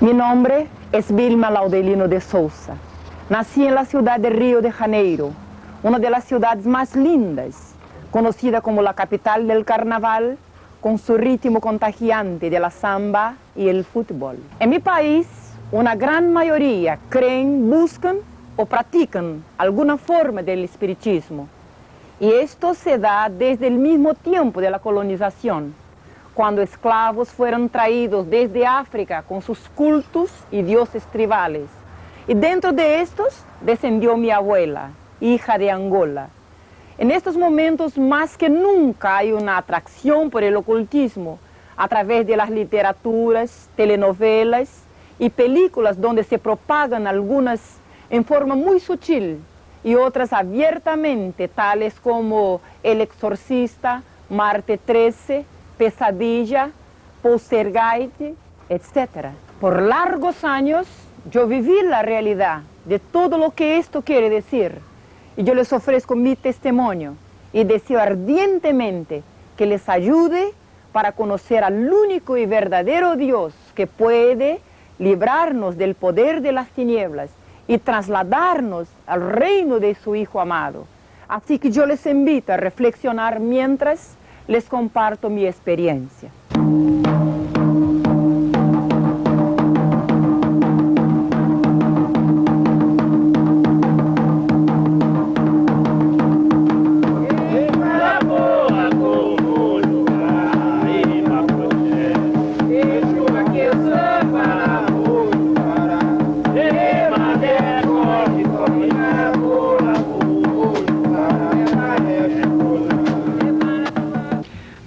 Mi nombre es Vilma Laudelino de Souza. Nací en la ciudad de Río de Janeiro, una de las ciudades más lindas, conocida como la capital del carnaval, con su ritmo contagiante de la samba y el fútbol. En mi país, una gran mayoría creen, buscan o practican alguna forma del espiritismo. Y esto se da desde el mismo tiempo de la colonización, cuando esclavos fueron traídos desde África con sus cultos y dioses tribales. Y dentro de estos descendió mi abuela, hija de Angola. En estos momentos más que nunca hay una atracción por el ocultismo a través de las literaturas, telenovelas y películas donde se propagan algunas en forma muy sutil y otras abiertamente, tales como El Exorcista, Marte 13, Pesadilla, Poltergeist, etc. Por largos años yo viví la realidad de todo lo que esto quiere decir y yo les ofrezco mi testimonio y deseo ardientemente que les ayude para conocer al único y verdadero Dios que puede librarnos del poder de las tinieblas y trasladarnos al reino de su Hijo amado. Así que yo les invito a reflexionar mientras les comparto mi experiencia.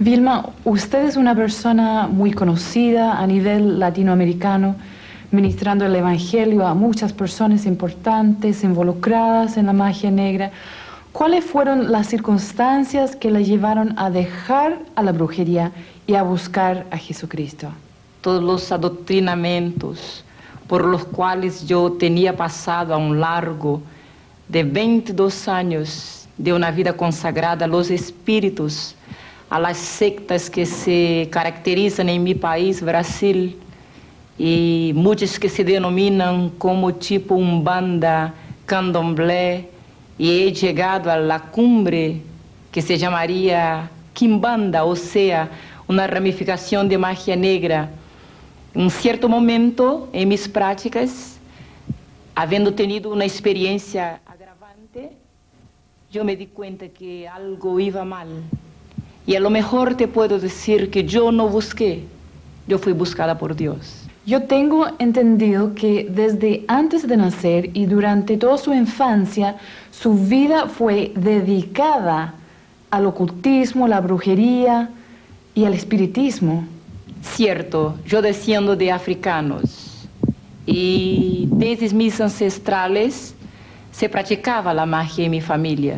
Vilma, usted es una persona muy conocida a nivel latinoamericano, ministrando el Evangelio a muchas personas importantes involucradas en la magia negra. ¿Cuáles fueron las circunstancias que la llevaron a dejar a la brujería y a buscar a Jesucristo? Todos los adoctrinamientos por los cuales yo tenía pasado a un largo de 22 años de una vida consagrada a los espíritus, a las sectas que se caracterizan en mi país, Brasil, y muchas que se denominan como tipo Umbanda, Candomblé, y he llegado a la cumbre que se llamaría Quimbanda, o sea, una ramificación de magia negra. En un cierto momento en mis prácticas, habiendo tenido una experiencia agravante, yo me di cuenta que algo iba mal. Y a lo mejor te puedo decir que yo no busqué, yo fui buscada por Dios. Yo tengo entendido que desde antes de nacer y durante toda su infancia, su vida fue dedicada al ocultismo, la brujería y al espiritismo. Cierto, yo desciendo de africanos y desde mis ancestrales se practicaba la magia en mi familia.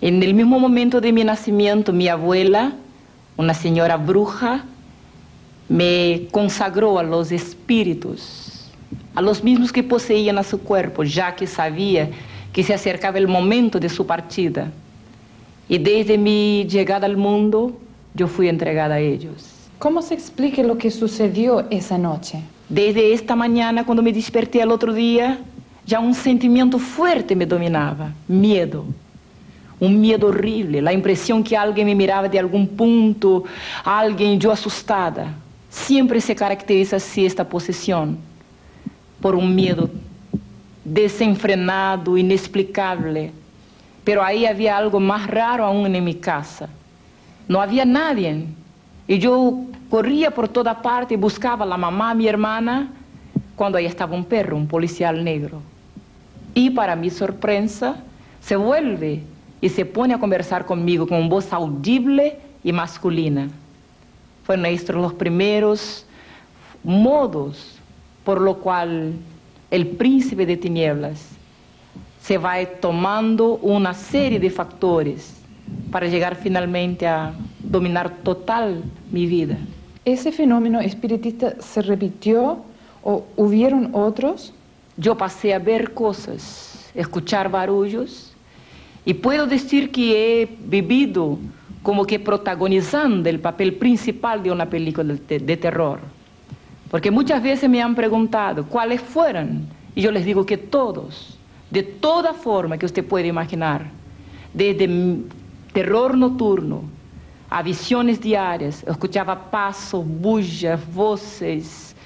En el mismo momento de mi nacimiento, mi abuela, una señora bruja, me consagró a los espíritus, a los mismos que poseían a su cuerpo, ya que sabía que se acercaba el momento de su partida. Y desde mi llegada al mundo, yo fui entregada a ellos. ¿Cómo se explica lo que sucedió esa noche? Desde esta mañana, cuando me desperté al otro día, ya un sentimiento fuerte me dominaba, miedo. Un miedo horrible, la impresión que alguien me miraba de algún punto, alguien yo asustada. Siempre se caracteriza así esta posesión, por un miedo desenfrenado, inexplicable. Pero ahí había algo más raro aún en mi casa. No había nadie. Y yo corría por toda parte y buscaba a la mamá, a mi hermana, cuando ahí estaba un perro, un policial negro. Y para mi sorpresa, se vuelve y se pone a conversar conmigo con voz audible y masculina. Fueron estos los primeros modos por lo cual el príncipe de tinieblas se va tomando una serie de factores para llegar finalmente a dominar total mi vida. ¿Ese fenómeno espiritista se repitió o hubieron otros? Yo pasé a ver cosas, escuchar barullos, y puedo decir que he vivido como que protagonizando el papel principal de una película de terror. Porque muchas veces me han preguntado cuáles fueron, y yo les digo que todos, de toda forma que usted puede imaginar, desde terror nocturno a visiones diarias, eu escuchaba pasos, bullas, voces,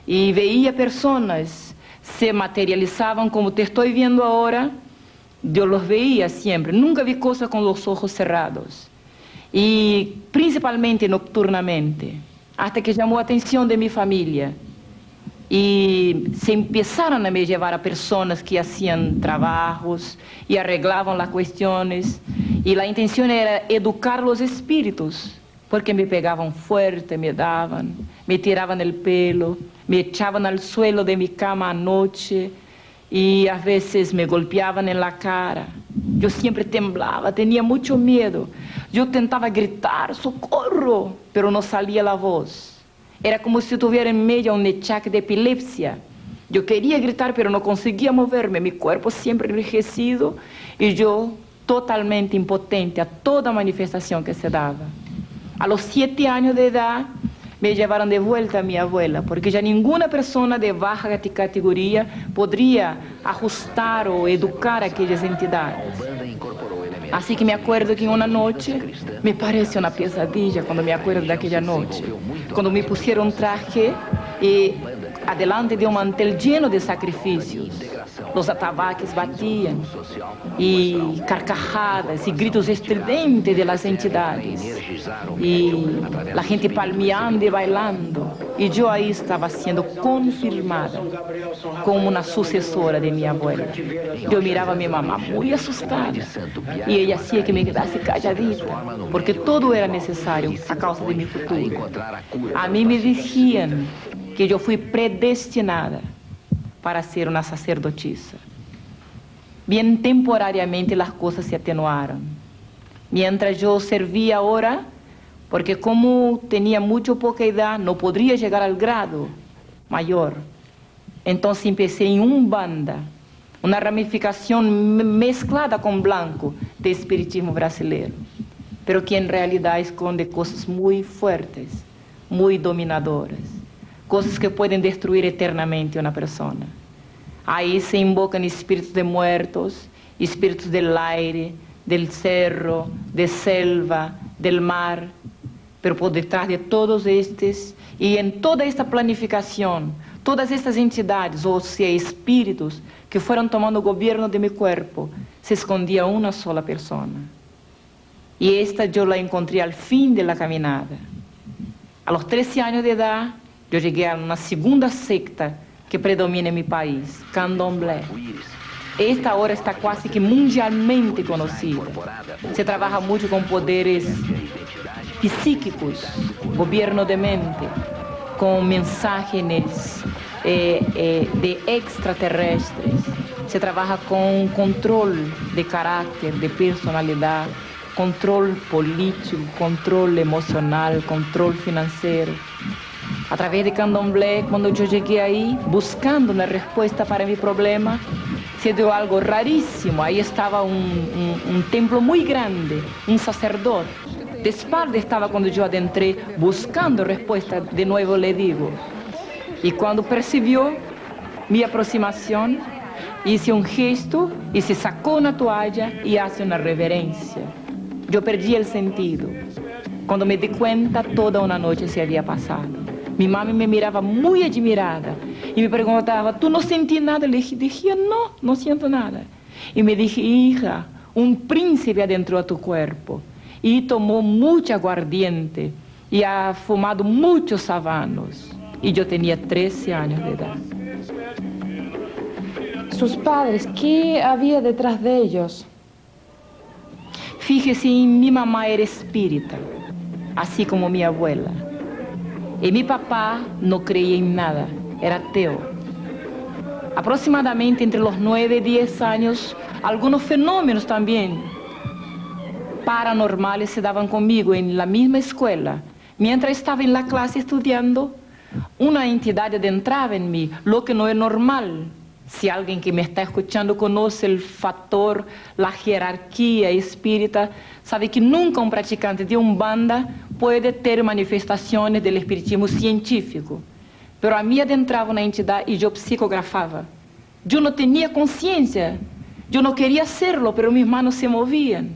y veía personas se materializaban como te estoy viendo ahora. Yo los veía siempre, nunca vi cosas con los ojos cerrados, y principalmente nocturnamente, hasta que llamó a atención de mi familia, y se empezaron a me llevar a personas que hacían trabajos y arreglaban las cuestiones, y la intención era educar los espíritus, porque me pegaban fuerte, me daban, me tiraban el pelo, me echaban al suelo de mi cama anoche, y a veces me golpeaban en la cara. Yo siempre temblaba, tenía mucho miedo. Yo tentaba gritar, socorro, pero no salía la voz. Era como si tuviera en medio un achaque de epilepsia. Yo quería gritar, pero no conseguía moverme, mi cuerpo siempre enrijecido y yo totalmente impotente a toda manifestación que se daba. A los 7 años de edad, me llevaron de vuelta a mi abuela, porque ya ninguna persona de baja categoría podría ajustar o educar a aquellas entidades. Así que me acuerdo que en una noche, me parece una pesadilla cuando me acuerdo de aquella noche, cuando me pusieron un traje y adelante de un mantel lleno de sacrificios, los atabaques batían y carcajadas y gritos estridentes de las entidades y la gente palmeando y bailando, y yo ahí estaba siendo confirmada como una sucesora de mi abuela. Yo miraba a mi mamá muy asustada y ella hacía que me quedase calladita, porque todo era necesario a causa de mi futuro. A mí me decían que yo fui predestinada para ser una sacerdotisa. Bien temporariamente las cosas se atenuaron. Mientras yo servía ahora, porque como tenía mucho poca edad, no podría llegar al grado mayor. Entonces empecé en Umbanda, una ramificación mezclada con blanco de espiritismo brasileiro, pero que en realidad esconde cosas muy fuertes, muy dominadoras, cosas que pueden destruir eternamente a una persona. Ahí se invocan espíritus de muertos, espíritus del aire, del cerro, de selva, del mar, pero por detrás de todos estos, y en toda esta planificación, todas estas entidades, o sea, espíritus, que fueron tomando gobierno de mi cuerpo, se escondía una sola persona. Y esta yo la encontré al fin de la caminada. A los 13 años de edad, yo llegué a una segunda secta que predomina en mi país, Candomblé. Esta ahora está casi que mundialmente conocida. Se trabaja mucho con poderes psíquicos, gobierno de mente, con mensajes de extraterrestres. Se trabaja con control de carácter, de personalidad, control político, control emocional, control financiero. A través de Candomblé, cuando yo llegué ahí, buscando una respuesta para mi problema, se dio algo rarísimo. Ahí estaba un templo muy grande, un sacerdote. De espalda estaba cuando yo adentré, buscando respuesta, de nuevo le digo. Y cuando percibió mi aproximación, hice un gesto y se sacó una toalla y hace una reverencia. Yo perdí el sentido. Cuando me di cuenta, toda una noche se había pasado. Mi mamá me miraba muy admirada y me preguntaba, ¿tú no sentí nada? Le dije, no, no siento nada. Y me dije, hija, un príncipe adentró a tu cuerpo y tomó mucha aguardiente y ha fumado muchos habanos. Y yo tenía 13 años de edad. Sus padres, ¿qué había detrás de ellos? Fíjese, mi mamá era espírita, así como mi abuela. Y mi papá no creía en nada, era ateo. Aproximadamente entre los 9 y 10 años, algunos fenómenos también paranormales se daban conmigo en la misma escuela. Mientras estaba en la clase estudiando, una entidad adentraba en mí, lo que no es normal. Si alguien que me está escuchando conoce el factor, la jerarquía espírita, sabe que nunca un practicante de Umbanda puede ter manifestaciones del espiritismo científico. pero a mí adentraba una entidad y yo psicografaba. Yo no tenía conciencia, yo no quería hacerlo, pero mis manos se movían.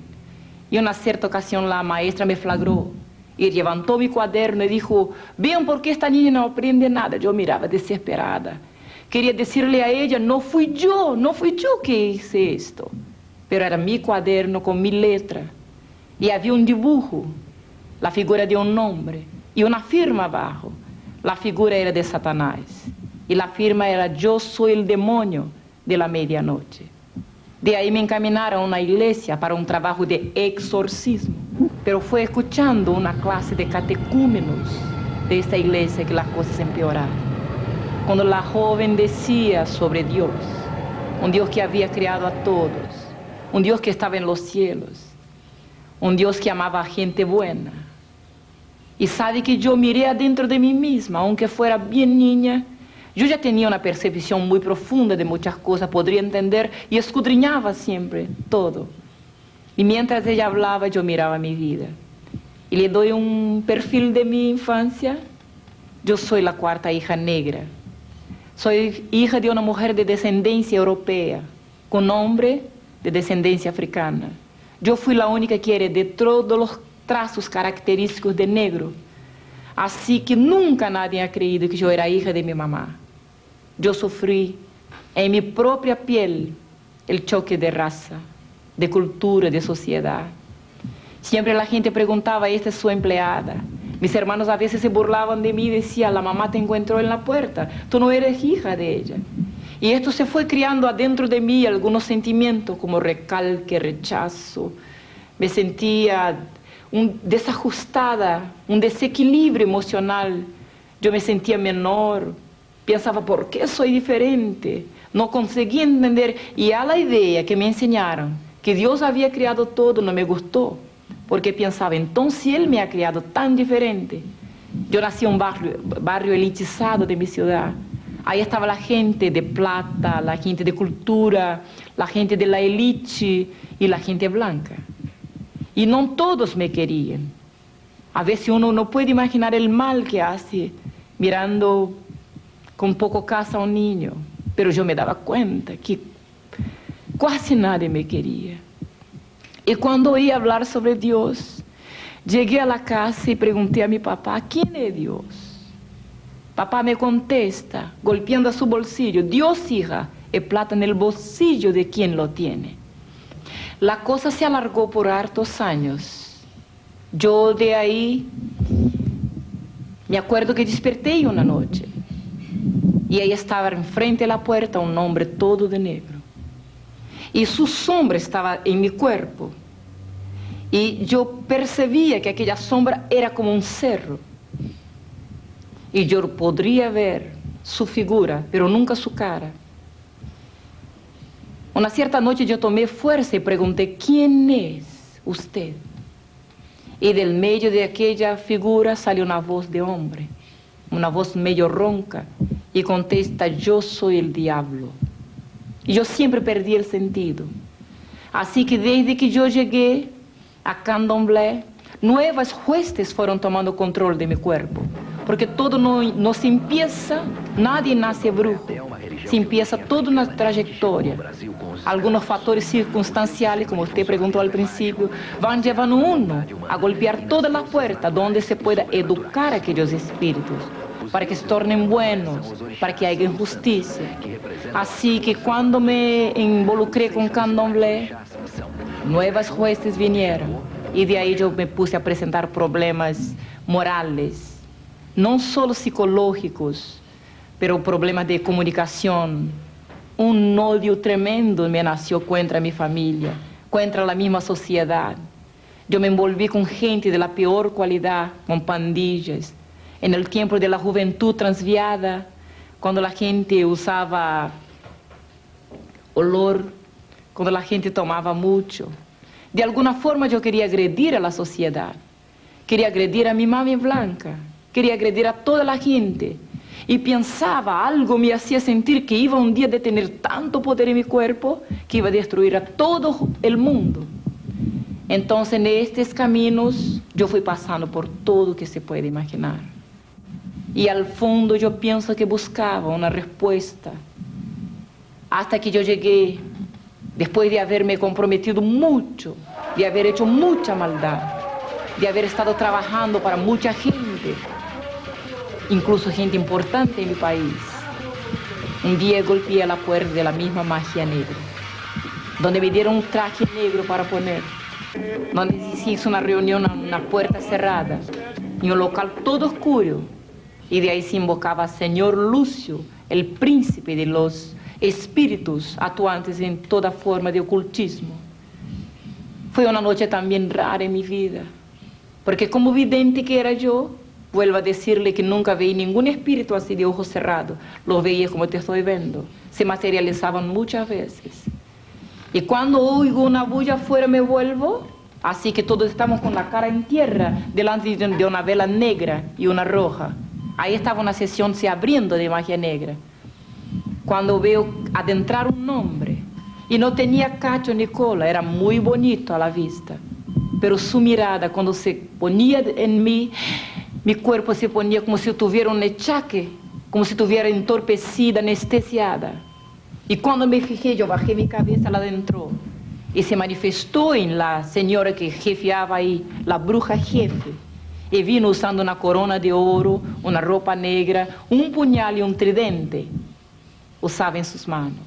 Y en una cierta ocasión la maestra me flagró y levantó mi cuaderno y dijo, vean por qué esta niña no aprende nada. Yo miraba desesperada. Quería decirle a ella, no fui yo que hice esto. Pero era mi cuaderno con mi letra. Y había un dibujo, la figura de un hombre, y una firma abajo. La figura era de Satanás. Y la firma era, yo soy el demonio de la medianoche. De ahí me encaminaron a una iglesia para un trabajo de exorcismo. Pero fue escuchando una clase de catecúmenos de esta iglesia que las cosas empeoraron. Cuando la joven decía sobre Dios, un Dios que había creado a todos, un Dios que estaba en los cielos, un Dios que amaba a gente buena. Y sabe que yo miré adentro de mí misma, aunque fuera bien niña, yo ya tenía una percepción muy profunda de muchas cosas, podría entender y escudriñaba siempre todo. Y mientras ella hablaba, yo miraba mi vida. Y le doy un perfil de mi infancia. Yo soy la cuarta hija negra. Soy hija de una mujer de descendencia europea, con hombre de descendencia africana. Yo fui la única que heredé todos los trazos característicos de negro. Así que nunca nadie ha creído que yo era hija de mi mamá. Yo sufrí en mi propia piel el choque de raza, de cultura, de sociedad. Siempre la gente preguntaba, ¿esta es su empleada? Mis hermanos a veces se burlaban de mí y decían, la mamá te encontró en la puerta, tú no eres hija de ella. Y esto se fue criando adentro de mí algunos sentimientos como recalque, rechazo. Me sentía desajustada, un desequilibrio emocional. Yo me sentía menor, pensaba, ¿por qué soy diferente? No conseguía entender. Y a la idea que me enseñaron, que Dios había creado todo, no me gustó. Porque pensaba, entonces Él me ha creado tan diferente. Yo nací en un barrio elitizado de mi ciudad. Ahí estaba la gente de plata, la gente de cultura, la gente de la élite y la gente blanca. Y no todos me querían. A veces uno no puede imaginar el mal que hace mirando con poco casa a un niño. Pero yo me daba cuenta que casi nadie me quería. Y cuando oí hablar sobre Dios, llegué a la casa y pregunté a mi papá, ¿quién es Dios? Papá me contesta, golpeando a su bolsillo, Dios, hija, es plata en el bolsillo de quien lo tiene. La cosa se alargó por hartos años. Yo de ahí me acuerdo que desperté una noche y ahí estaba enfrente de la puerta un hombre todo de negro. Y su sombra estaba en mi cuerpo. Y yo percibía que aquella sombra era como un cerro. Y yo podría ver su figura, pero nunca su cara. Una cierta noche yo tomé fuerza y pregunté, ¿quién es usted? Y del medio de aquella figura salió una voz de hombre, una voz medio ronca, y contesta, yo soy el diablo. Y yo siempre perdí el sentido. Así que desde que yo llegué a Candomblé, nuevas huestes fueron tomando control de mi cuerpo. Porque todo no se empieza, nadie nace brujo. Se empieza toda una trayectoria. Algunos factores circunstanciales, como usted preguntó al principio, van llevando uno a golpear todas las puertas donde se pueda educar a aquellos espíritus, para que se tornen buenos, para que haya justicia. Así que cuando me involucré con Candomblé, nuevas huestes vinieron y de ahí yo me puse a presentar problemas morales, no solo psicológicos, pero problemas de comunicación. Un odio tremendo me nació contra mi familia, contra la misma sociedad. Yo me envolví con gente de la peor cualidad, con pandillas. En el tiempo de la juventud transviada, cuando la gente usaba olor, cuando la gente tomaba mucho. De alguna forma yo quería agredir a la sociedad, quería agredir a mi mami blanca, quería agredir a toda la gente. Y pensaba, algo me hacía sentir que iba un día de tener tanto poder en mi cuerpo que iba a destruir a todo el mundo. Entonces en estos caminos yo fui pasando por todo que se puede imaginar. y al fondo yo pienso que buscaba una respuesta. Hasta que yo llegué, después de haberme comprometido mucho, de haber hecho mucha maldad, de haber estado trabajando para mucha gente, incluso gente importante en mi país. Un día golpeé a la puerta de la misma magia negra, donde me dieron un traje negro para poner, donde se hizo una reunión a una puerta cerrada, en un local todo oscuro, y de ahí se invocaba al Señor Lúcio, el príncipe de los espíritus actuantes en toda forma de ocultismo. Fue una noche también rara en mi vida, porque como vidente que era yo, vuelvo a decirle que nunca vi ningún espíritu así de ojos cerrados. Los veía como te estoy viendo. Se materializaban muchas veces. Y cuando oigo una bulla afuera me vuelvo, así que todos estamos con la cara en tierra, delante de una vela negra y una roja. Ahí estaba una sesión se abriendo de magia negra. Cuando veo adentrar un hombre, y no tenía cacho ni cola, era muy bonito a la vista. Pero su mirada, cuando se ponía en mí, mi cuerpo se ponía como si tuviera un achaque, como si estuviera entorpecida, anestesiada. Y cuando me fijé, yo bajé mi cabeza, la adentro. Y se manifestó en la señora que jefeaba ahí, la bruja jefe. Y vino usando una corona de oro, una ropa negra, un puñal y un tridente. Usaba en sus manos.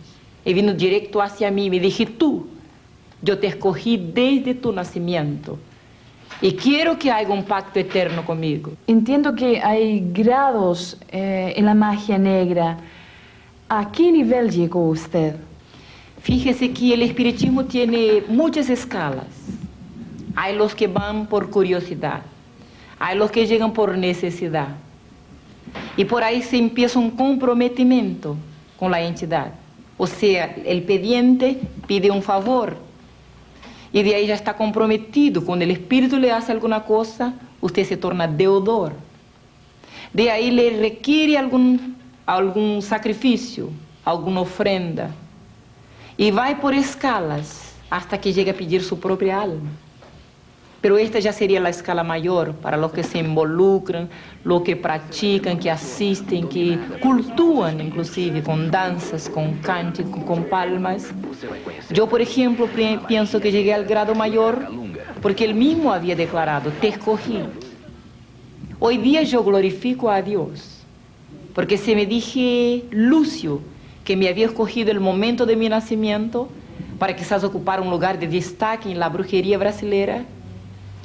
Y vino directo hacia mí y me dije, tú, yo te escogí desde tu nacimiento. Y quiero que haya un pacto eterno conmigo. Entiendo que hay grados en la magia negra. ¿A qué nivel llegó usted? Fíjese que el espiritismo tiene muchas escalas. Hay los que van por curiosidad, hay los que llegan por necesidad. Y por ahí se empieza un comprometimiento con la entidad. O sea, el pidiente pide un favor y de ahí ya está comprometido. Cuando el espíritu le hace alguna cosa, usted se torna deudor. De ahí le requiere algún sacrificio, alguna ofrenda. Y va por escalas hasta que llegue a pedir su propia alma. Pero esta ya sería la escala mayor para los que se involucran, los que practican, que asisten, que cultúan inclusive con danzas, con cánticos, con palmas. Yo, por ejemplo, pienso que llegué al grado mayor porque él mismo había declarado, te escogí. Hoy día yo glorifico a Dios, porque se me dije Lúcio, que me había escogido el momento de mi nacimiento para quizás ocupar un lugar de destaque en la brujería brasileña.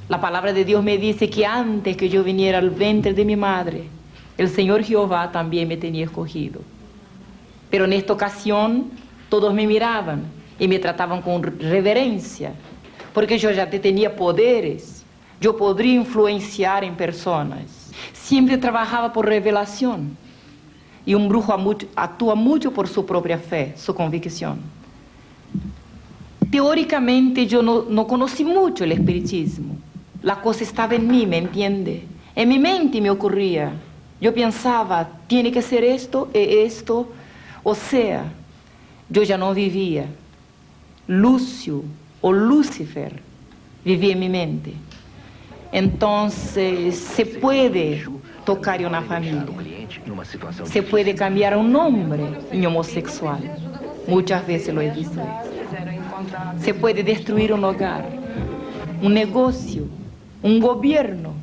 La palabra de Dios me dice que antes que yo viniera al vientre de mi madre, el Señor Jehová también me tenía escogido. Pero en esta ocasión todos me miraban y me trataban con reverencia, porque yo ya tenía poderes, yo podría influenciar en personas. Siempre trabajaba por revelación y un brujo actúa mucho por su propia fe, su convicción. Teóricamente yo no conocí mucho el espiritismo. La cosa estaba en mí, ¿me entiende? En mi mente me ocurría. Yo pensaba, tiene que ser esto y esto. O sea, yo ya no vivía. Lúcio o Lúcifer vivía en mi mente. Entonces, se puede tocar en una familia. Se puede cambiar a un hombre en homosexual. Muchas veces lo he visto. Se puede destruir un hogar, un negocio, un gobierno.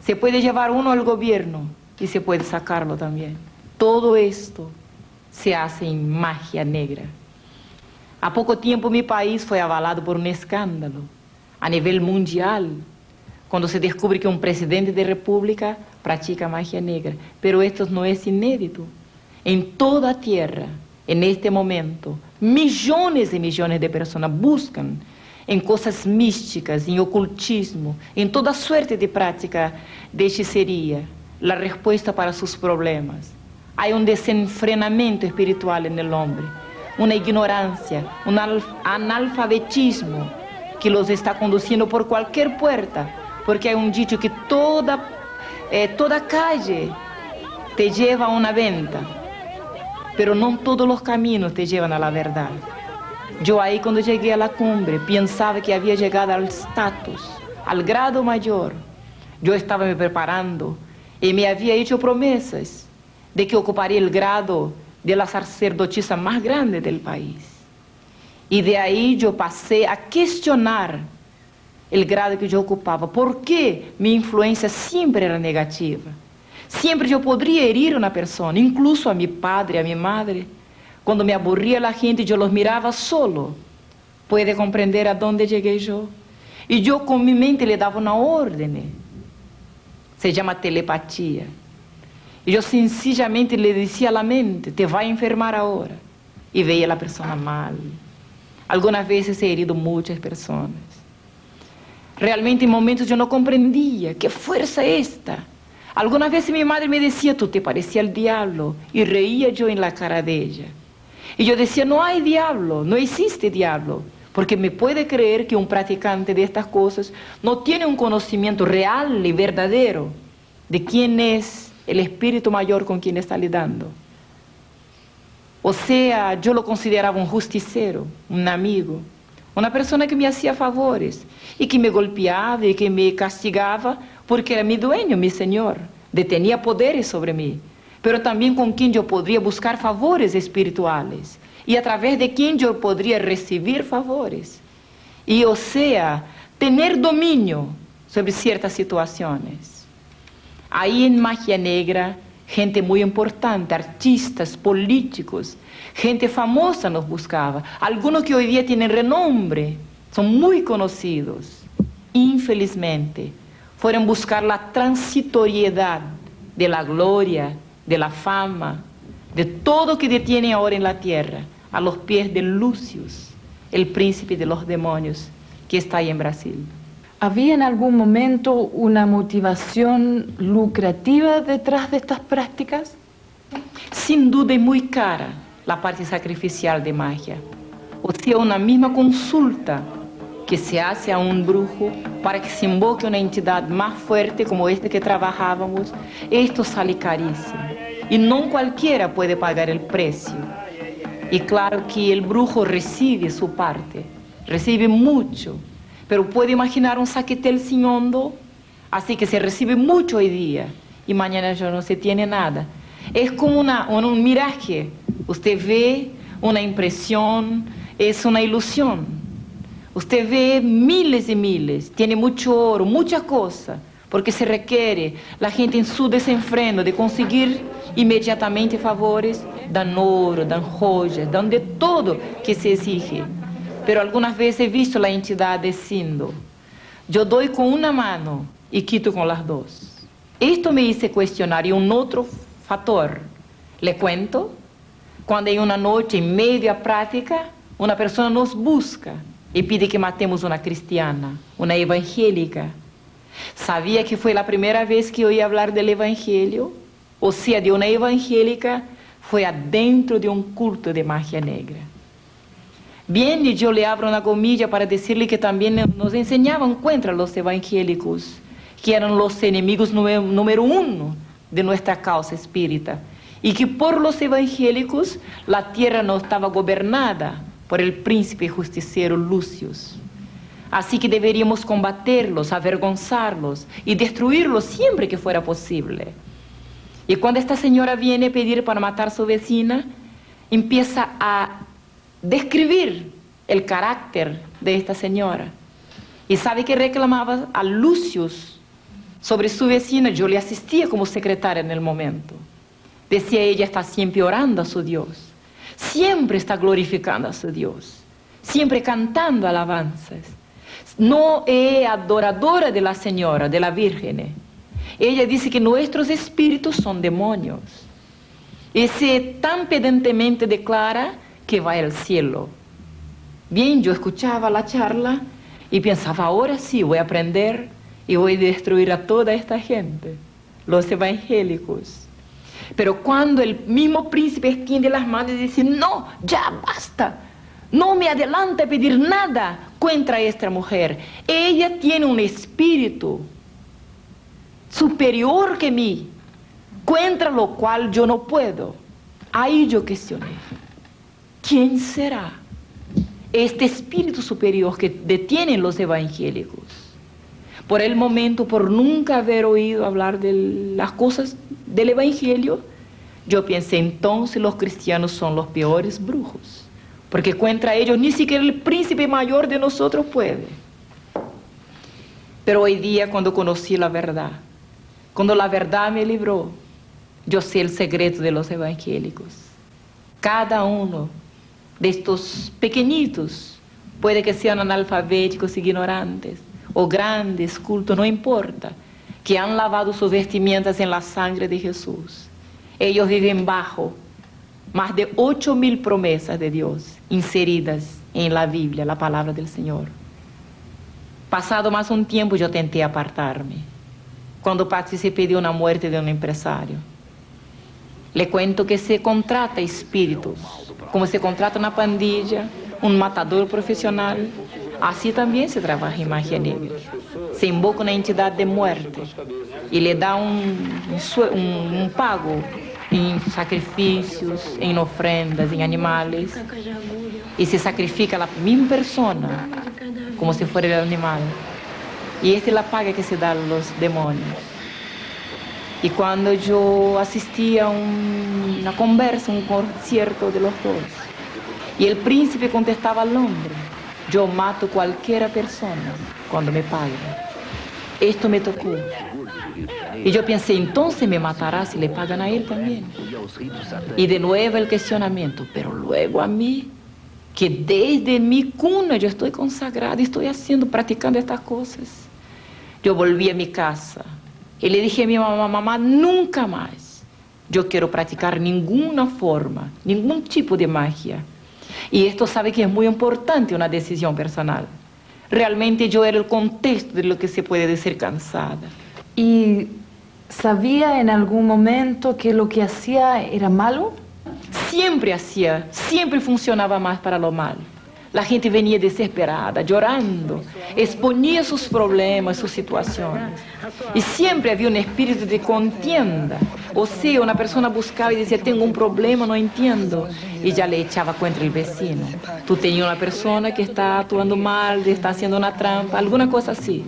Se puede llevar uno al gobierno y se puede sacarlo también. Todo esto se hace en magia negra. Há poco tiempo mi país fue avalado por un escándalo a nivel mundial, cuando se descubre que un presidente de república practica magia negra. Pero esto no es inédito. En toda tierra, en este momento, millones y millones de personas buscan en cosas místicas, en ocultismo, en toda suerte de práctica de hechicería, la respuesta para sus problemas. Hay un desenfrenamiento espiritual en el hombre, una ignorancia, un analfabetismo que los está conduciendo por cualquier puerta, porque hay un dicho que toda calle te lleva a una venta, pero no todos los caminos te llevan a la verdad. Yo ahí cuando llegué a la cumbre pensaba que había llegado al estatus, al grado mayor. Yo estaba me preparando y me había hecho promesas de que ocuparía el grado de la sacerdotisa más grande del país. Y de ahí yo pasé a cuestionar el grado que yo ocupaba. ¿Por qué mi influencia siempre era negativa? Siempre yo podría herir a una persona, incluso a mi padre, a mi madre. Cuando me aburría la gente, yo los miraba solo. ¿Puede comprender a dónde llegué yo? Y yo con mi mente le daba una orden. Se llama telepatía. Y yo sencillamente le decía a la mente, te va a enfermar ahora. Y veía a la persona mal. Algunas veces he herido muchas personas. Realmente en momentos yo no comprendía qué fuerza esta. Algunas veces mi madre me decía, tú te parecías al diablo. Y reía yo en la cara de ella. Y yo decía, no hay diablo, no existe diablo. Porque me puede creer que un practicante de estas cosas no tiene un conocimiento real y verdadero de quién es el espíritu mayor con quien está lidando. O sea, yo lo consideraba un justicero, un amigo, una persona que me hacía favores y que me golpeaba y que me castigaba porque era mi dueño, mi señor, tenía poderes sobre mí, pero también con quien yo podría buscar favores espirituales y a través de quien yo podría recibir favores. Y o sea, tener dominio sobre ciertas situaciones. Ahí en Magia Negra, gente muy importante, artistas, políticos, gente famosa nos buscaba. Algunos que hoy día tienen renombre, son muy conocidos. Infelizmente, fueron a buscar la transitoriedad de la gloria, de la fama, de todo que detiene ahora en la tierra, a los pies de Lucius, el príncipe de los demonios, que está ahí en Brasil. ¿Había en algún momento una motivación lucrativa detrás de estas prácticas? Sin duda es muy cara la parte sacrificial de magia. O sea, una misma consulta que se hace a un brujo para que se invoque una entidad más fuerte como esta que trabajábamos, esto sale carísimo. Y no cualquiera puede pagar el precio. Y claro que el brujo recibe su parte, recibe mucho. Pero puede imaginar un saquetel sin hondo, así que se recibe mucho hoy día y mañana ya no se tiene nada. Es como un miraje. Usted ve una impresión, es una ilusión. Usted ve miles y miles, tiene mucho oro, mucha cosa, porque se requiere la gente en su desenfreno de conseguir inmediatamente favores, dan oro, dan joyas, dan de todo que se exige. Pero algunas veces he visto la entidad diciendo, yo doy con una mano y quito con las dos. Esto me hizo cuestionar. Y un otro factor, le cuento, cuando hay una noche en media práctica, una persona nos busca y pide que matemos una cristiana, una evangélica. Sabía que fue la primera vez que oí hablar del evangelio, o sea, de una evangélica, fue adentro de un culto de magia negra. Bien, y yo le abro una comilla para decirle que también nos enseñaban contra los evangélicos, que eran los enemigos número uno de nuestra causa espírita, y que por los evangélicos la tierra no estaba gobernada por el príncipe justiciero Lucius. Así que deberíamos combaterlos, avergonzarlos y destruirlos siempre que fuera posible. Y cuando esta señora viene a pedir para matar a su vecina, empieza a describir el carácter de esta señora. Y sabe que reclamaba a Lucius sobre su vecina. Yo le asistía como secretaria en el momento. Decía, ella está siempre orando a su Dios, siempre está glorificando a su Dios, siempre cantando alabanzas. No es adoradora de la señora, de la Virgen. Ella dice que nuestros espíritus son demonios. Y se tan pedantemente declara que va al cielo. Bien, yo escuchaba la charla y pensaba, ahora sí voy a aprender y voy a destruir a toda esta gente, los evangélicos. Pero cuando el mismo príncipe extiende las manos y dice, no, ya basta, no me adelante a pedir nada contra esta mujer. Ella tiene un espíritu superior que mí, contra lo cual yo no puedo. Ahí yo cuestioné. ¿Quién será este espíritu superior que detienen los evangélicos? por el momento, por nunca haber oído hablar de las cosas del Evangelio, yo pensé, entonces los cristianos son los peores brujos, porque contra ellos ni siquiera el príncipe mayor de nosotros puede. Pero hoy día, cuando conocí la verdad, cuando la verdad me libró, yo sé el secreto de los evangélicos. Cada uno de estos pequeñitos, puede que sean analfabéticos, ignorantes, o grandes, cultos, no importa, que han lavado sus vestimentas en la sangre de Jesús. Ellos viven bajo más de 8,000 promesas de Dios inseridas en la Biblia, la palabra del Señor. Pasado más un tiempo, yo tenté apartarme, cuando participé de una muerte de un empresario. Le cuento que se contrata espíritus, como se contrata una pandilla, un matador profesional. Así también se trabaja en magia negra. Se invoca una entidad de muerte y le da un pago en sacrificios, en ofrendas, en animales. Y se sacrifica a la misma persona, como si fuera el animal. Y esta es la paga que se da a los demonios. Y cuando yo asistía a una conversa, un concierto de los dos, y el príncipe contestaba al hombre, yo mato cualquier persona cuando me paguen. Esto me tocó. Y yo pensé, entonces me matará si le pagan a él también. Y de nuevo el cuestionamiento, pero luego a mí, que desde mi cuna yo estoy consagrada, estoy practicando estas cosas. Yo volví a mi casa y le dije a mi mamá, mamá, nunca más yo quiero practicar ninguna forma, ningún tipo de magia. Y esto sabe que es muy importante, una decisión personal. Realmente yo era el contexto de lo que se puede decir cansada. ¿Y sabía en algún momento que lo que hacía era malo? Siempre funcionaba más para lo malo. La gente venía desesperada, llorando, exponía sus problemas, sus situaciones. Y siempre había un espíritu de contienda. O sea, una persona buscaba y decía, tengo un problema, no entiendo. Y ya le echaba contra el vecino. Tú tenías una persona que está actuando mal, está haciendo una trampa, alguna cosa así.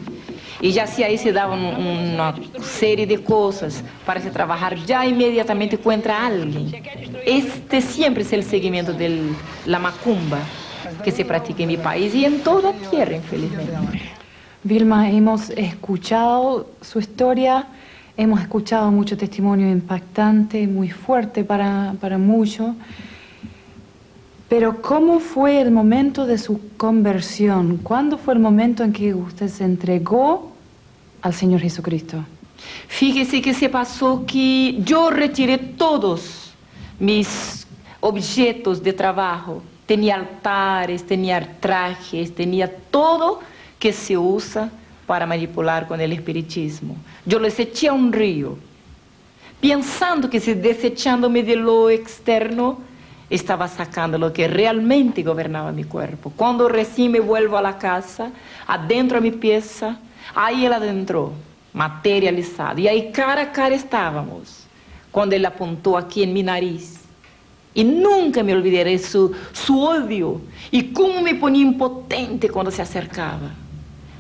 Y ya si ahí se daban una serie de cosas para se trabajar ya inmediatamente contra alguien. Este siempre es el seguimiento de la macumba que se practica en mi país y en toda tierra, infelizmente. Vilma, hemos escuchado su historia, hemos escuchado mucho testimonio impactante, muy fuerte para muchos. Pero ¿cómo fue el momento de su conversión? ¿Cuándo fue el momento en que usted se entregó al Señor Jesucristo? Fíjese que se pasó que yo retiré todos mis objetos de trabajo. Tenía altares, tenía trajes, tenía todo que se usa para manipular con el espiritismo. Yo los eché a un río, pensando que si desechándome de lo externo, estaba sacando lo que realmente gobernaba mi cuerpo. Cuando recién me vuelvo a la casa, adentro a mi pieza, ahí él adentró, materializado. Y ahí cara a cara estábamos, cuando él apuntó aquí en mi nariz. Y nunca me olvidaré su odio y cómo me ponía impotente cuando se acercaba.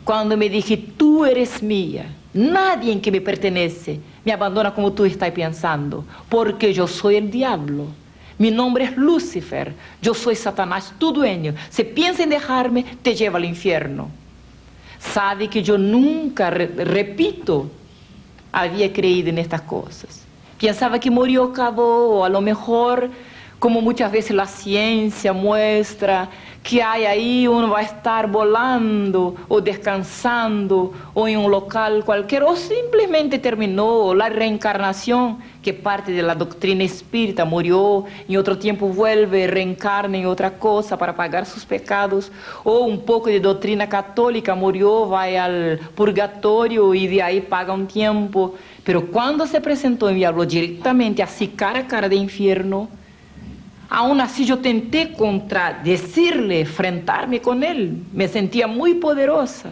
Cuando me dije, tú eres mía, nadie que me pertenece me abandona como tú estás pensando, porque yo soy el diablo. Mi nombre es Lucifer, yo soy Satanás, tu dueño. Si piensas en dejarme, te lleva al infierno. Sabe que yo nunca, repito, había creído en estas cosas. Pensaba que murió, acabó, o a lo mejor, como muchas veces la ciencia muestra, que hay ahí uno va a estar volando o descansando o en un local cualquier, o simplemente terminó la reencarnación, que parte de la doctrina espírita, murió, en otro tiempo vuelve, reencarna en otra cosa para pagar sus pecados, o un poco de doctrina católica, murió, va al purgatorio y de ahí paga un tiempo. Pero cuando se presentó y me habló directamente así cara a cara de infierno, aún así yo tenté contradecirle, enfrentarme con él. Me sentía muy poderosa.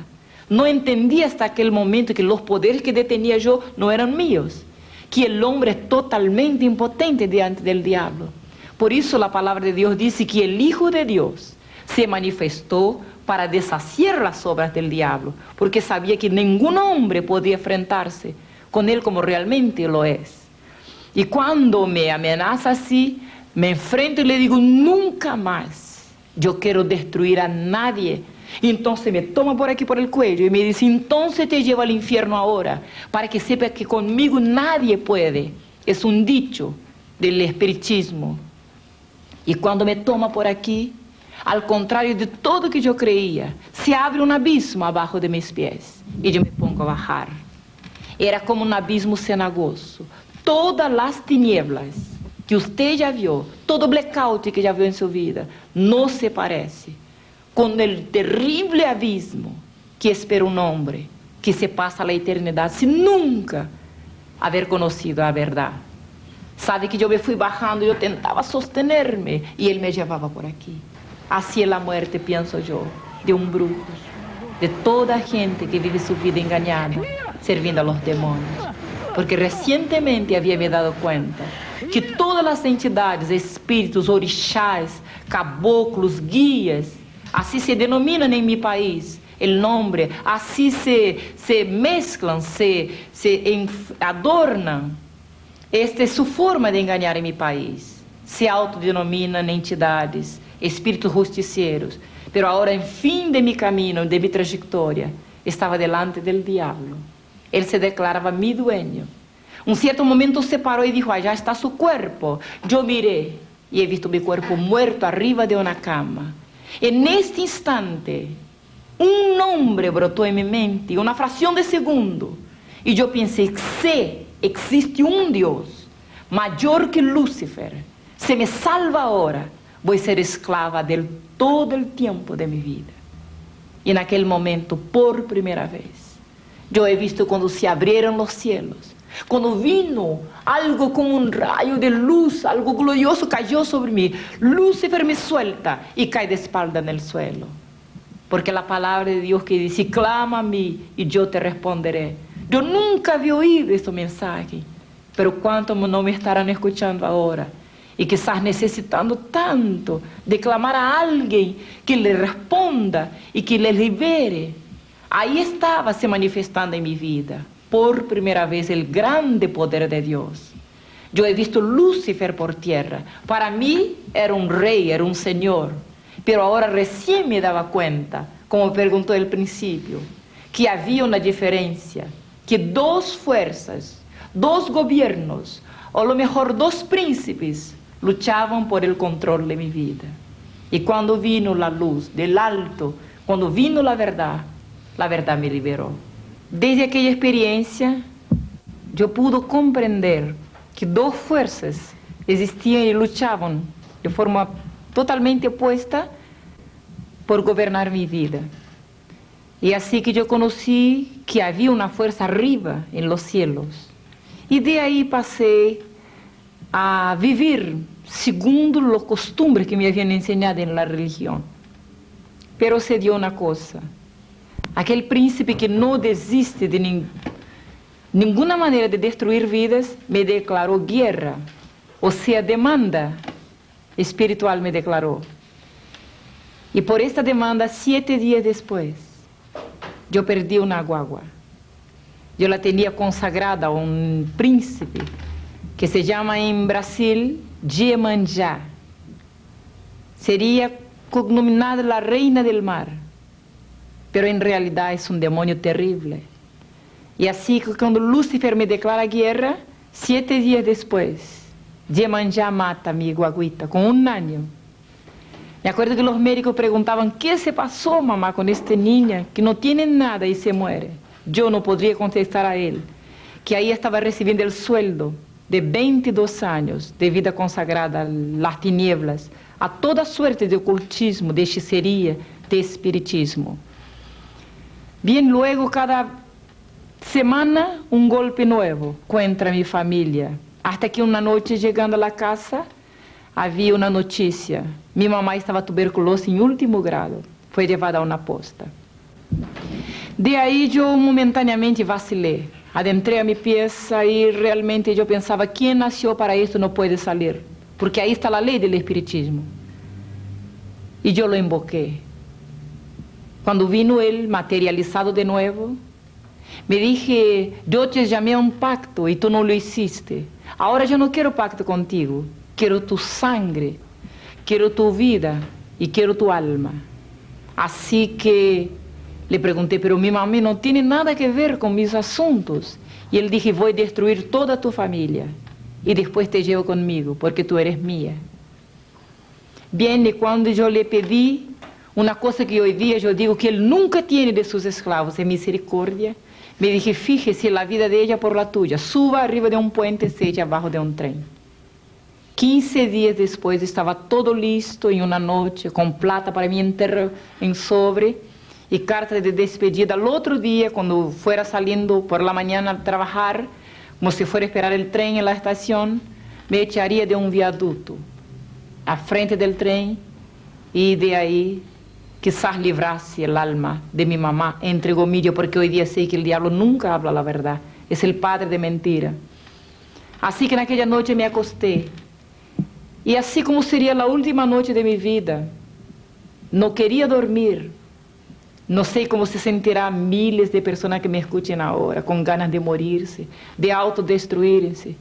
No entendía hasta aquel momento que los poderes que detenía yo no eran míos, que el hombre es totalmente impotente diante del diablo. Por eso la palabra de Dios dice que el Hijo de Dios se manifestó para deshacer las obras del diablo, porque sabía que ningún hombre podía enfrentarse con él como realmente lo es. Y cuando me amenaza así, me enfrento y le digo, nunca más yo quiero destruir a nadie. Y entonces me toma por aquí por el cuello y me dice, entonces te llevo al infierno ahora, para que sepas que conmigo nadie puede. Es un dicho del espiritismo. Y cuando me toma por aquí, al contrario de todo que yo creía, se abre un abismo abajo de mis pies y yo me pongo a bajar. Era como un abismo cenagoso. Todas las tinieblas que usted ya vio, todo blackout que ya vio en su vida, no se parece con el terrible abismo que espera un hombre que se pasa la eternidad sin nunca haber conocido a verdad. Sabe que yo me fui bajando, yo tentaba sostenerme y él me llevaba por aquí. Así es la muerte, pienso yo, de un brujo, de toda gente que vive su vida engañada, sirviendo a los demonios. Porque recientemente había me dado cuenta que todas las entidades, espíritus, orixás, caboclos, guías, así se denominan en mi país, el nombre, así se mezclan, se adornan. Esta es su forma de engañar en mi país. Se autodenominan entidades, espíritus justicieros. Pero ahora, en fin de mi camino, de mi trayectoria, estaba delante del diablo. Él se declaraba mi dueño. Un cierto momento se paró y dijo, allá está su cuerpo. Yo miré y he visto mi cuerpo muerto arriba de una cama. En este instante, un nombre brotó en mi mente, una fracción de segundo. Y yo pensé, sé, existe un Dios mayor que Lucifer. Se me salva ahora, voy a ser esclava de él todo el tiempo de mi vida. Y en aquel momento, por primera vez, yo he visto cuando se abrieron los cielos, cuando vino algo como un rayo de luz, algo glorioso cayó sobre mí. Lucifer me suelta y cae de espalda en el suelo. Porque la palabra de Dios que dice, clama a mí y yo te responderé. Yo nunca había oído este mensaje, pero cuántos no me estarán escuchando ahora y quizás necesitando tanto de clamar a alguien que le responda y que le libere. Ahí estaba se manifestando en mi vida, por primera vez, el grande poder de Dios. Yo he visto Lucifer por tierra. Para mí era un rey, era un señor. Pero ahora recién me daba cuenta, como preguntó al principio, que había una diferencia, que dos fuerzas, dos gobiernos, o a lo mejor dos príncipes, luchaban por el control de mi vida. Y cuando vino la luz del alto, cuando vino la verdad me liberó. Desde aquella experiencia, yo pude comprender que dos fuerzas existían y luchaban de forma totalmente opuesta por gobernar mi vida. Y así que yo conocí que había una fuerza arriba en los cielos. Y de ahí pasé a vivir segundo las costumbres que me habían enseñado en la religión. Pero se dio una cosa. Aquel príncipe que no desiste de ninguna manera de destruir vidas, me declaró guerra. O sea, demanda espiritual me declaró. Y por esta demanda, 7 días después, yo perdí una guagua. Yo la tenía consagrada a un príncipe que se llama en Brasil Iemanjá. Sería cognominada la reina del mar, pero en realidad es un demonio terrible. Y así que cuando Lucifer me declara guerra, 7 días después, Iemanjá mata a mi guaguita con 1 año. Me acuerdo que los médicos preguntaban, ¿qué se pasó, mamá, con esta niña que no tiene nada y se muere? Yo no podría contestar a él que ahí estaba recibiendo el sueldo de 22 años de vida consagrada a las tinieblas, a toda suerte de ocultismo, de hechicería, de espiritismo. Bien, luego cada semana un golpe nuevo contra mi familia, hasta que una noche llegando a la casa había una noticia. Mi mamá estaba tuberculosa en último grado, fue llevada a una posta. De ahí yo momentáneamente vacilé, adentré a mi pieza y realmente yo pensaba, ¿quién nació para esto no puede salir? Porque ahí está la ley del espiritismo. y yo lo invoqué. Cuando vino él materializado de nuevo, me dije, yo te llamé a un pacto y tú no lo hiciste. Ahora yo no quiero pacto contigo, quiero tu sangre, quiero tu vida y quiero tu alma. Así que le pregunté, pero mi mamá no tiene nada que ver con mis asuntos. Y él dije, voy a destruir toda tu familia y después te llevo conmigo porque tú eres mía. Bien, y cuando yo le pedí una cosa que hoy día yo digo que él nunca tiene de sus esclavos, es misericordia, me dije, fíjese la vida de ella por la tuya, suba arriba de un puente, se echa abajo de un tren. 15 días después estaba todo listo en una noche, con plata para mi entierro en sobre y carta de despedida. Al otro día, cuando fuera saliendo por la mañana a trabajar, como si fuera a esperar el tren en la estación, me echaría de un viaducto a frente del tren y de ahí quizás librase el alma de mi mamá, entre comillas, porque hoy día sé que el diablo nunca habla la verdad, es el padre de mentira. Así que en aquella noche me acosté, y así como sería la última noche de mi vida, no quería dormir. No sé cómo se sentirán miles de personas que me escuchen ahora, con ganas de morirse, de autodestruirse,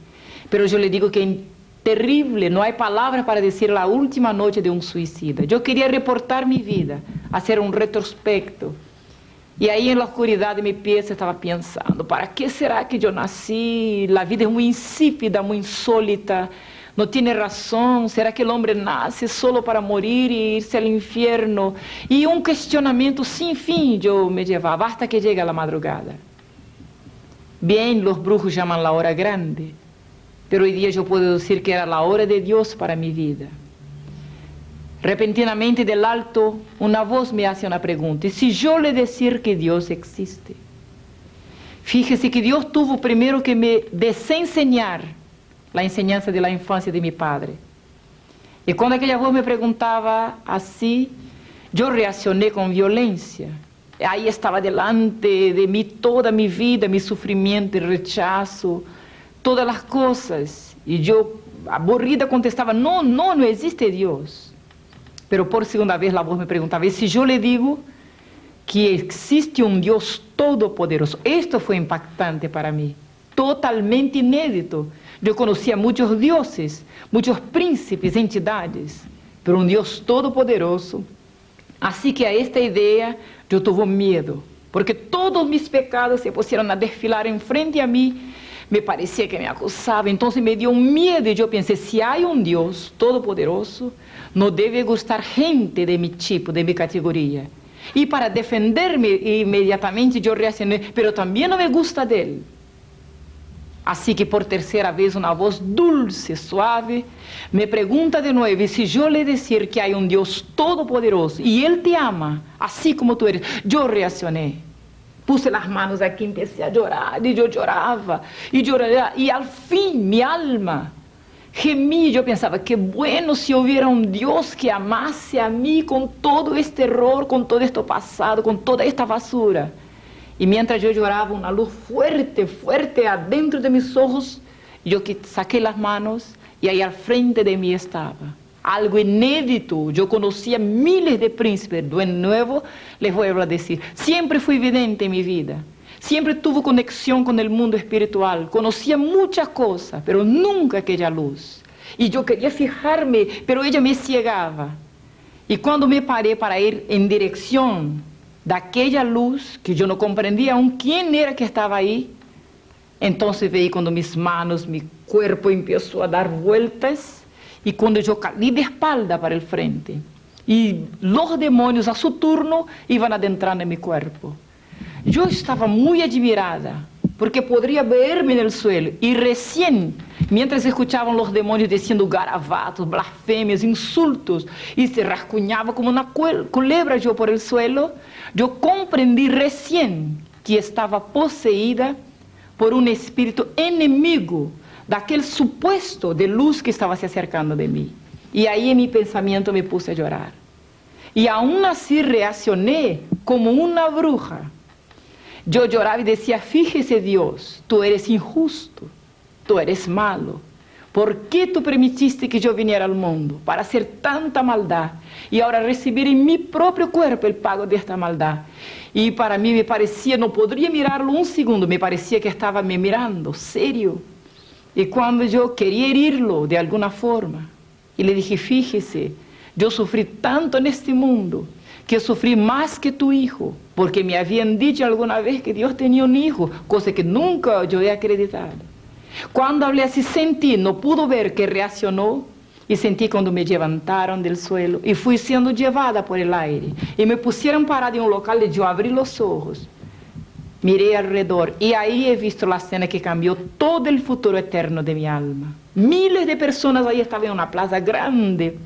pero yo le digo que es terrible, no hay palabras para decir la última noche de un suicida. Yo quería reportar mi vida, hacer un retrospecto. Y ahí en la oscuridad de mi pieza estaba pensando, ¿para qué será que yo nací? La vida es muy insípida, muy insólita, no tiene razón. ¿Será que el hombre nace solo para morir e irse al infierno? Y un cuestionamiento sin fin yo me llevaba hasta que llega la madrugada. Bien, los brujos llaman la hora grande, pero hoy día yo puedo decir que era la hora de Dios para mi vida. Repentinamente del alto, una voz me hace una pregunta. ¿Y si yo le decir que Dios existe? Fíjese que Dios tuvo primero que me desenseñar la enseñanza de la infancia de mi padre. Y cuando aquella voz me preguntaba así, yo reaccioné con violencia. Ahí estaba delante de mí toda mi vida, mi sufrimiento, el rechazo, todas las cosas. Y yo, aburrida, contestaba, no, no, no existe Dios. Pero por segunda vez la voz me preguntaba, ¿y si yo le digo que existe un Dios todopoderoso? Esto fue impactante para mí, totalmente inédito. Yo conocía muchos dioses, muchos príncipes, entidades, pero un Dios todopoderoso. Así que a esta idea yo tuve miedo, porque todos mis pecados se pusieron a desfilar enfrente a mí. Me parecía que me acusaba, entonces me dio un miedo y yo pensé, si hay un Dios todopoderoso, no debe gustar gente de mi tipo, de mi categoría. Y para defenderme inmediatamente yo reaccioné, pero también no me gusta de él. Así que por tercera vez una voz dulce, suave, me pregunta de nuevo, y si yo le decir que hay un Dios todopoderoso y Él te ama, así como tú eres, yo reaccioné. Puse las manos aquí, empecé a llorar, y yo lloraba, y al fin mi alma gemí. Yo pensaba, qué bueno si hubiera un Dios que amase a mí con todo este error, con todo esto pasado, con toda esta basura. Y mientras yo lloraba, una luz fuerte, fuerte adentro de mis ojos, yo saqué las manos y ahí al frente de mí estaba algo inédito. Yo conocía miles de príncipes. De nuevo les voy a decir, siempre fui vidente en mi vida, siempre tuve conexión con el mundo espiritual, conocía muchas cosas, pero nunca aquella luz. Y yo quería fijarme, pero ella me ciegaba. Y cuando me paré para ir en dirección de aquella luz, que yo no comprendía aún quién era que estaba ahí, entonces veí cuando mis manos, mi cuerpo empezó a dar vueltas, y cuando yo caí de espalda para el frente, y los demonios a su turno iban adentrando en mi cuerpo. Yo estaba muy admirada, porque podría verme en el suelo, y recién, mientras escuchaban los demonios diciendo garabatos, blasfemias, insultos, y se rascuñaba como una culebra yo por el suelo, yo comprendí recién que estaba poseída por un espíritu enemigo de aquel supuesto de luz que estaba se acercando de mí. Y ahí en mi pensamiento me puse a llorar. Y aún así reaccioné como una bruja. Yo lloraba y decía, fíjese Dios, tú eres injusto, tú eres malo, ¿Por qué tú permitiste que yo viniera al mundo para hacer tanta maldad y ahora recibir en mi propio cuerpo el pago de esta maldad? Y para mí me parecía, no podría mirarlo un segundo, me parecía que estaba me mirando, serio. Y cuando yo quería herirlo de alguna forma, y le dije, fíjese, yo sufrí tanto en este mundo, que sufrí más que tu hijo, porque me habían dicho alguna vez que Dios tenía un hijo, cosa que nunca yo he acreditado. Cuando hablé así sentí, no pudo ver que reaccionó, y sentí cuando me levantaron del suelo, y fui siendo llevada por el aire, y me pusieron parada en un local y yo abrí los ojos, miré alrededor, y ahí he visto la escena que cambió todo el futuro eterno de mi alma. Miles de personas ahí estaban en una plaza grande,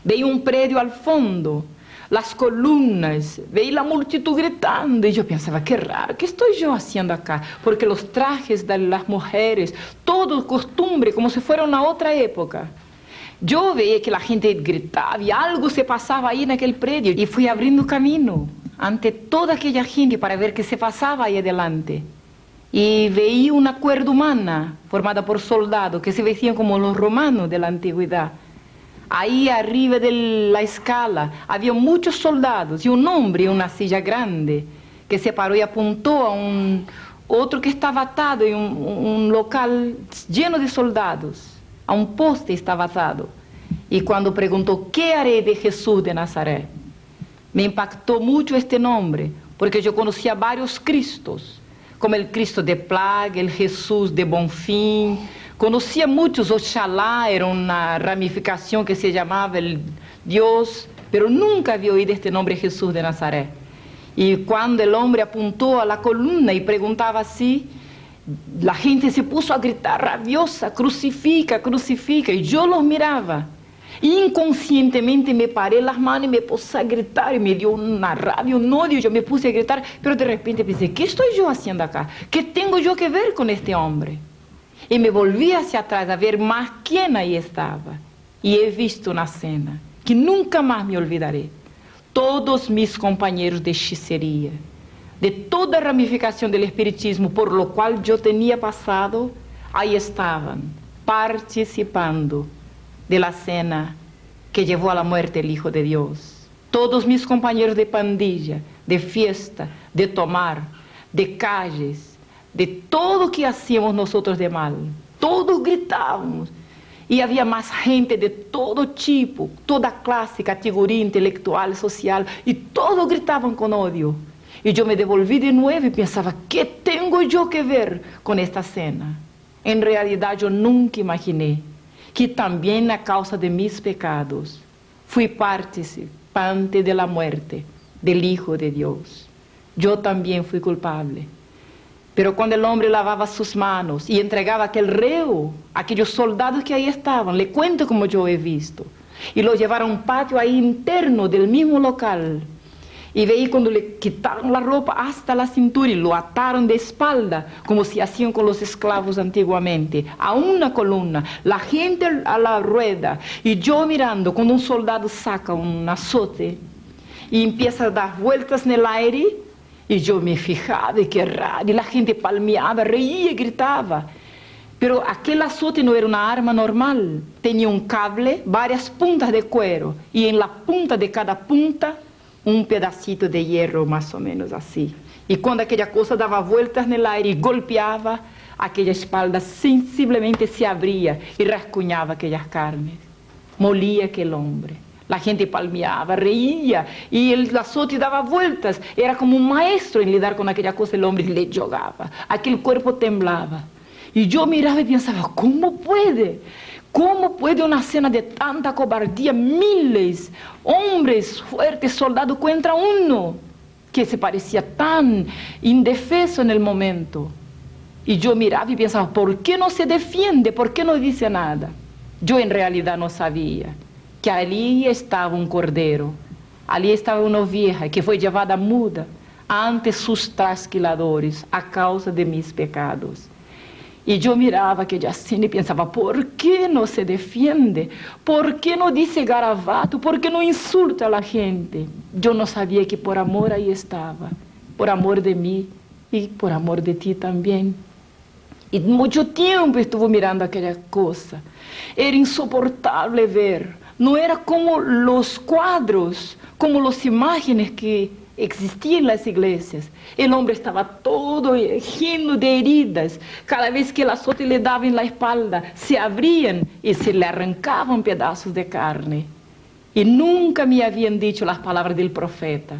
veía un predio al fondo, las columnas, veía la multitud gritando y yo pensaba, qué raro, ¿qué estoy yo haciendo acá? Porque los trajes de las mujeres, todo costumbre, como si fuera una otra época. Yo veía que la gente gritaba y algo se pasaba ahí en aquel predio y fui abriendo camino ante toda aquella gente para ver qué se pasaba ahí adelante. Y veía una cuerda humana formada por soldados que se vestían como los romanos de la antigüedad. Ahí arriba de la escala había muchos soldados y un hombre en una silla grande que se paró y apuntó a otro que estaba atado en un local lleno de soldados. A un poste estaba atado. Y cuando preguntó, ¿qué haré de Jesús de Nazaret? Me impactó mucho este nombre, porque yo conocía varios Cristos, como el Cristo de Plaga, el Jesús de Bonfim. Conocía muchos, Oxalá era una ramificación que se llamaba el Dios, pero nunca había oído este nombre Jesús de Nazaret. Y cuando el hombre apuntó a la columna y preguntaba así, la gente se puso a gritar rabiosa, crucifica, crucifica, y yo los miraba. Inconscientemente me paré las manos y me puse a gritar, y me dio una rabia, un odio, yo me puse a gritar, pero de repente pensé, ¿qué estoy yo haciendo acá? ¿Qué tengo yo que ver con este hombre? Y me volví hacia atrás a ver más quién ahí estaba, y he visto una escena que nunca más me olvidaré. Todos mis compañeros de hechicería, de toda ramificación del espiritismo por lo cual yo tenía pasado, ahí estaban, participando de la cena que llevó a la muerte el Hijo de Dios. Todos mis compañeros de pandilla, de fiesta, de tomar, de calles, de todo que hacíamos nosotros de mal, todos gritábamos. Y había más gente de todo tipo, toda clase, categoría intelectual, social, y todos gritaban con odio. Y yo me devolví de nuevo y pensaba, ¿qué tengo yo que ver con esta cena? En realidad yo nunca imaginé que también a causa de mis pecados fui participante de la muerte del Hijo de Dios. Yo también fui culpable. Pero cuando el hombre lavaba sus manos y entregaba a aquel reo, a aquellos soldados que ahí estaban, le cuento como yo he visto, y lo llevaron a un patio ahí interno del mismo local, y veí cuando le quitaron la ropa hasta la cintura y lo ataron de espalda, como se hacían con los esclavos antiguamente, a una columna, la gente a la rueda, y yo mirando cuando un soldado saca un azote y empieza a dar vueltas en el aire, y yo me fijaba, y qué raro, y la gente palmeaba, reía y gritaba. Pero aquel azote no era una arma normal, tenía un cable, varias puntas de cuero, y en la punta de cada punta, un pedacito de hierro más o menos así. Y cuando aquella cosa daba vueltas en el aire y golpeaba, aquella espalda sensiblemente se abría y rasguñaba aquellas carnes. Molía aquel hombre. La gente palmeaba, reía, y el azote daba vueltas. Era como un maestro en lidar con aquella cosa, el hombre le jogaba. Aquel cuerpo temblaba. Y yo miraba y pensaba, ¿cómo puede? ¿Cómo puede una escena de tanta cobardía? Miles, hombres fuertes, soldados contra uno, que se parecía tan indefenso en el momento. Y yo miraba y pensaba, ¿por qué no se defiende? ¿Por qué no dice nada? Yo en realidad no sabía que allí estaba un cordero, allí estaba una oveja que fue llevada muda ante sus trasquiladores a causa de mis pecados. Y yo miraba aquella escena y pensaba, ¿por qué no se defiende? ¿Por qué no dice garabato? ¿Por qué no insulta a la gente? Yo no sabía que por amor ahí estaba, por amor de mí y por amor de ti también. Y mucho tiempo estuvo mirando aquella cosa. Era insoportable ver. No era como los cuadros, como las imágenes que existían en las iglesias. El hombre estaba todo lleno de heridas. Cada vez que el azote le daba en la espalda, se abrían y se le arrancaban pedazos de carne. Y nunca me habían dicho las palabras del profeta,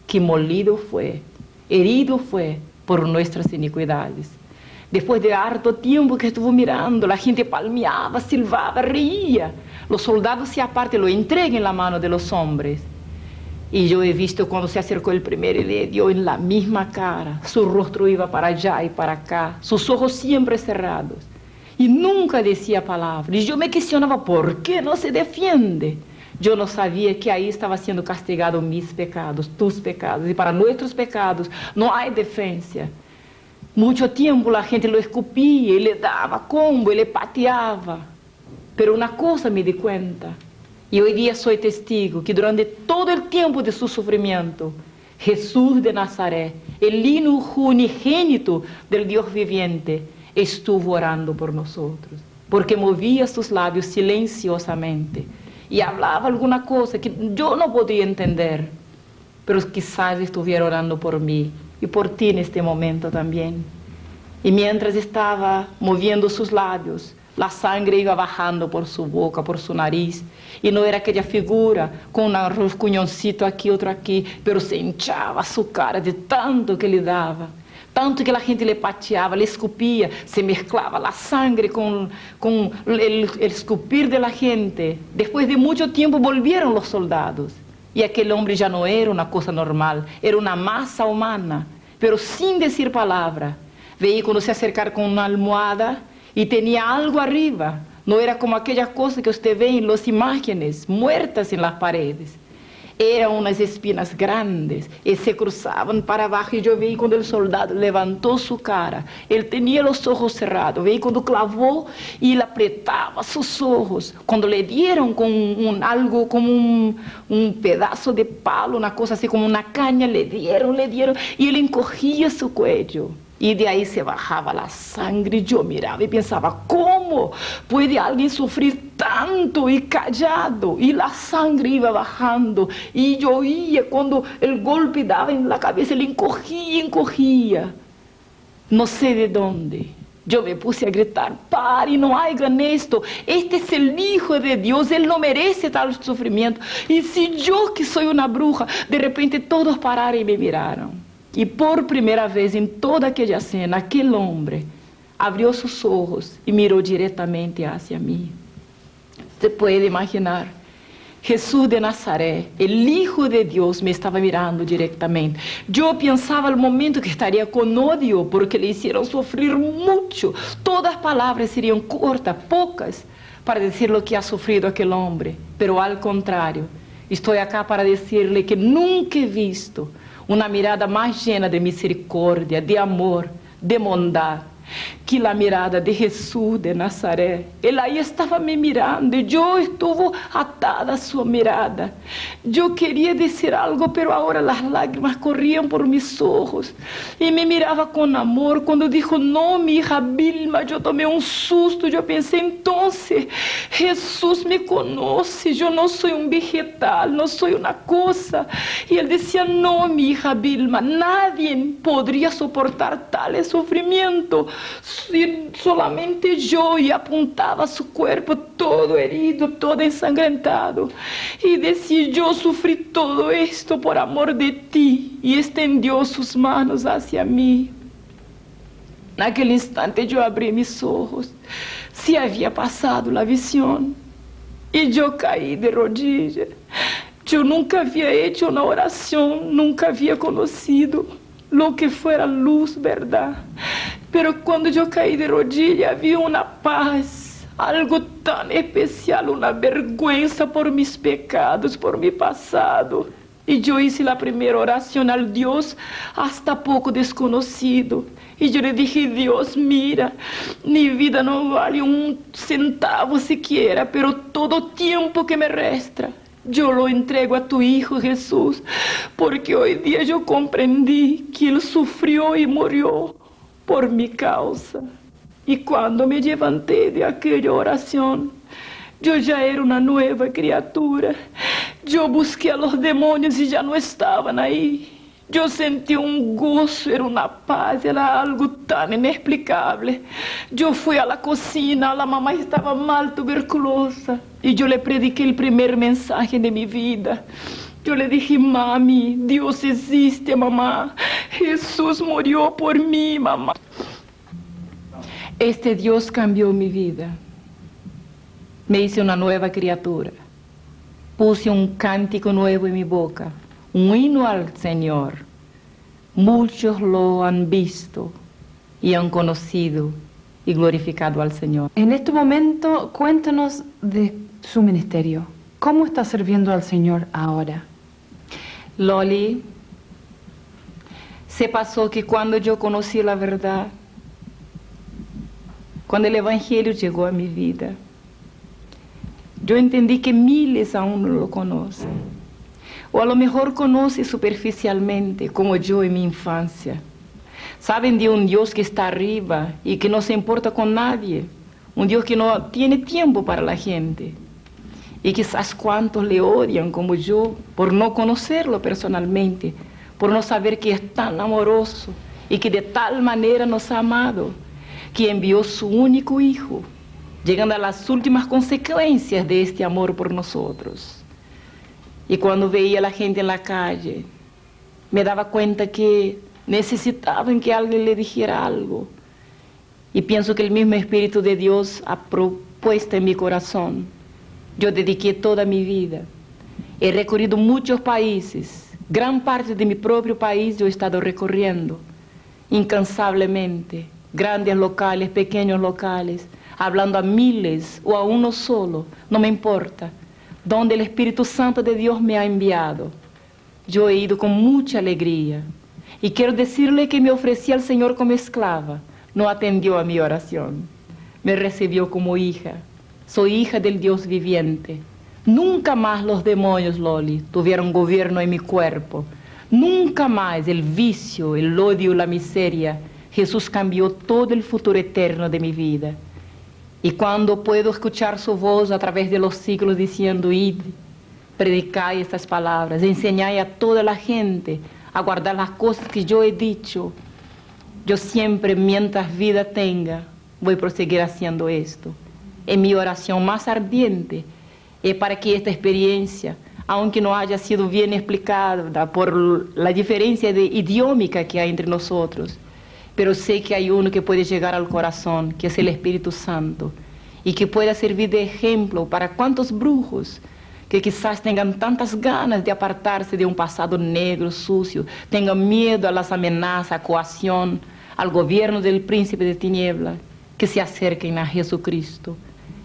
que molido fue, herido fue por nuestras iniquidades. Después de harto tiempo que estuvo mirando, la gente palmeaba, silbaba, reía. Los soldados se apartan, lo entregan en la mano de los hombres. Y yo he visto cuando se acercó el primero y le dio en la misma cara. Su rostro iba para allá y para acá, sus ojos siempre cerrados. Y nunca decía palabra. Y yo me cuestionaba, ¿por qué no se defiende? Yo no sabía que ahí estaba siendo castigado mis pecados, tus pecados. Y para nuestros pecados no hay defensa. Mucho tiempo la gente lo escupía y le daba combo y le pateaba. Pero una cosa me di cuenta, y hoy día soy testigo, que durante todo el tiempo de su sufrimiento, Jesús de Nazaret, el hijo unigénito del Dios viviente, estuvo orando por nosotros, porque movía sus labios silenciosamente y hablaba alguna cosa que yo no podía entender, pero quizás estuviera orando por mí y por ti en este momento también. Y mientras estaba moviendo sus labios, la sangre iba bajando por su boca, por su nariz, y no era aquella figura con un rascuñoncito aquí, otro aquí, pero se hinchaba su cara de tanto que le daba, tanto que la gente le pateaba, le escupía, se mezclaba la sangre con el escupir de la gente. Después de mucho tiempo volvieron los soldados, y aquel hombre ya no era una cosa normal, era una masa humana, pero sin decir palabra. Veía cuando se acercar con una almohada y tenía algo arriba. No era como aquella cosa que usted ve en las imágenes muertas en las paredes. Eran unas espinas grandes y se cruzaban para abajo. Y yo vi cuando el soldado levantó su cara, él tenía los ojos cerrados. Vi cuando clavó y le apretaba sus ojos. Cuando le dieron con algo como un pedazo de palo, una cosa así como una caña, le dieron. Y él encogía su cuello. Y de ahí se bajaba la sangre. Yo miraba y pensaba, ¿cómo puede alguien sufrir tanto y callado? Y la sangre iba bajando. Y yo oía cuando el golpe daba en la cabeza, él encogía. No sé de dónde. Yo me puse a gritar, pare, no hagan esto. Este es el Hijo de Dios, Él no merece tal sufrimiento. Y si yo, que soy una bruja, de repente todos pararon y me miraron. Y por primera vez en toda aquella cena, aquel hombre abrió sus ojos y miró directamente hacia mí. Se puede imaginar, Jesús de Nazaret, el Hijo de Dios, me estaba mirando directamente. Yo pensaba al momento que estaría con odio porque le hicieron sufrir mucho. Todas las palabras serían cortas, pocas, para decir lo que ha sufrido aquel hombre. Pero al contrario, estoy acá para decirle que nunca he visto una mirada más llena de misericordia, de amor, de bondad, que la mirada de Jesús de Nazaret. Él ahí estaba me mirando y yo estuve atada a su mirada. Yo quería decir algo, pero ahora las lágrimas corrían por mis ojos. Y me miraba con amor. Cuando dijo, no, mi hija Vilma, yo tomé un susto. Yo pensé, entonces, Jesús me conoce. Yo no soy un vegetal, no soy una cosa. Y él decía, no, mi hija Vilma, nadie podría soportar tal sufrimiento. Solamente yo, y apuntaba su cuerpo todo herido, todo ensangrentado, y decía, yo sufrí todo esto por amor de ti, y extendió sus manos hacia mí. En aquel instante yo abrí mis ojos, se había pasado la visión, y yo caí de rodillas. Yo nunca había hecho una oración, nunca había conocido lo que fuera luz, verdad. Pero cuando yo caí de rodillas, había una paz, algo tan especial, una vergüenza por mis pecados, por mi pasado. Y yo hice la primera oración al Dios hasta poco desconocido. Y yo le dije, Dios, mira, mi vida no vale un centavo siquiera, pero todo tiempo que me resta, yo lo entrego a tu Hijo Jesús, porque hoy día yo comprendí que Él sufrió y murió por mi causa. Y cuando me levanté de aquella oración, yo ya era una nueva criatura. Yo busqué a los demonios y ya no estaban ahí. Yo sentí un gozo, era una paz, era algo tan inexplicable. Yo fui a la cocina, la mamá estaba mal, tuberculosa, y yo le prediqué el primer mensaje de mi vida. Yo le dije: mami, Dios existe, mamá. Jesús murió por mí, mamá. Este Dios cambió mi vida. Me hice una nueva criatura. Puse un cántico nuevo en mi boca, un himno al Señor. Muchos lo han visto y han conocido y glorificado al Señor. En este momento, cuéntanos de su ministerio. ¿Cómo está sirviendo al Señor ahora? Loli, se pasó que cuando yo conocí la verdad, cuando el Evangelio llegó a mi vida, yo entendí que miles aún no lo conocen. O a lo mejor conocen superficialmente, como yo en mi infancia. Saben de un Dios que está arriba y que no se importa con nadie. Un Dios que no tiene tiempo para la gente. Y quizás cuantos le odian como yo por no conocerlo personalmente, por no saber que es tan amoroso y que de tal manera nos ha amado, que envió su único Hijo, llegando a las últimas consecuencias de este amor por nosotros. Y cuando veía a la gente en la calle, me daba cuenta que necesitaban que alguien le dijera algo. Y pienso que el mismo Espíritu de Dios ha propuesto en mi corazón. Yo dediqué toda mi vida. He recorrido muchos países. Gran parte de mi propio país yo he estado recorriendo incansablemente. Grandes locales, pequeños locales, hablando a miles o a uno solo, no me importa. Donde el Espíritu Santo de Dios me ha enviado, yo he ido con mucha alegría. Y quiero decirle que me ofrecí al Señor como esclava. No atendió a mi oración. Me recibió como hija. Soy hija del Dios viviente. Nunca más los demonios, Loli, tuvieron gobierno en mi cuerpo. Nunca más el vicio, el odio, la miseria. Jesús cambió todo el futuro eterno de mi vida. Y cuando puedo escuchar su voz a través de los siglos diciendo: id, predicad estas palabras, enseñad a toda la gente a guardar las cosas que yo he dicho, yo siempre, mientras vida tenga, voy a proseguir haciendo esto. En mi oración más ardiente es para que esta experiencia, aunque no haya sido bien explicada por la diferencia de idiómica que hay entre nosotros, pero sé que hay uno que puede llegar al corazón, que es el Espíritu Santo, y que pueda servir de ejemplo para cuantos brujos que quizás tengan tantas ganas de apartarse de un pasado negro, sucio, tengan miedo a las amenazas, a coacción, al gobierno del príncipe de tinieblas, que se acerquen a Jesucristo.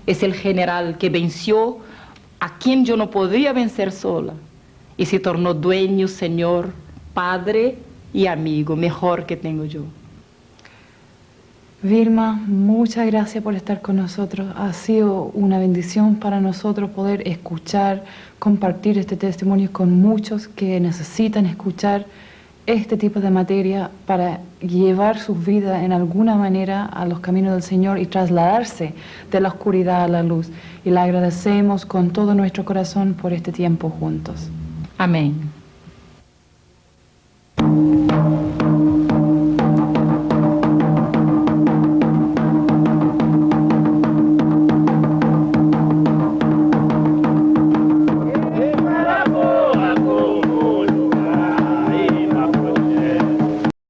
Es el general que venció a quien yo no podía vencer sola, y se tornó dueño, Señor, Padre y amigo, mejor que tengo yo. Vilma, muchas gracias por estar con nosotros. Ha sido una bendición para nosotros poder escuchar, compartir este testimonio con muchos que necesitan escuchar este tipo de materia para llevar sus vidas en alguna manera a los caminos del Señor y trasladarse de la oscuridad a la luz. Y le agradecemos con todo nuestro corazón por este tiempo juntos. Amén.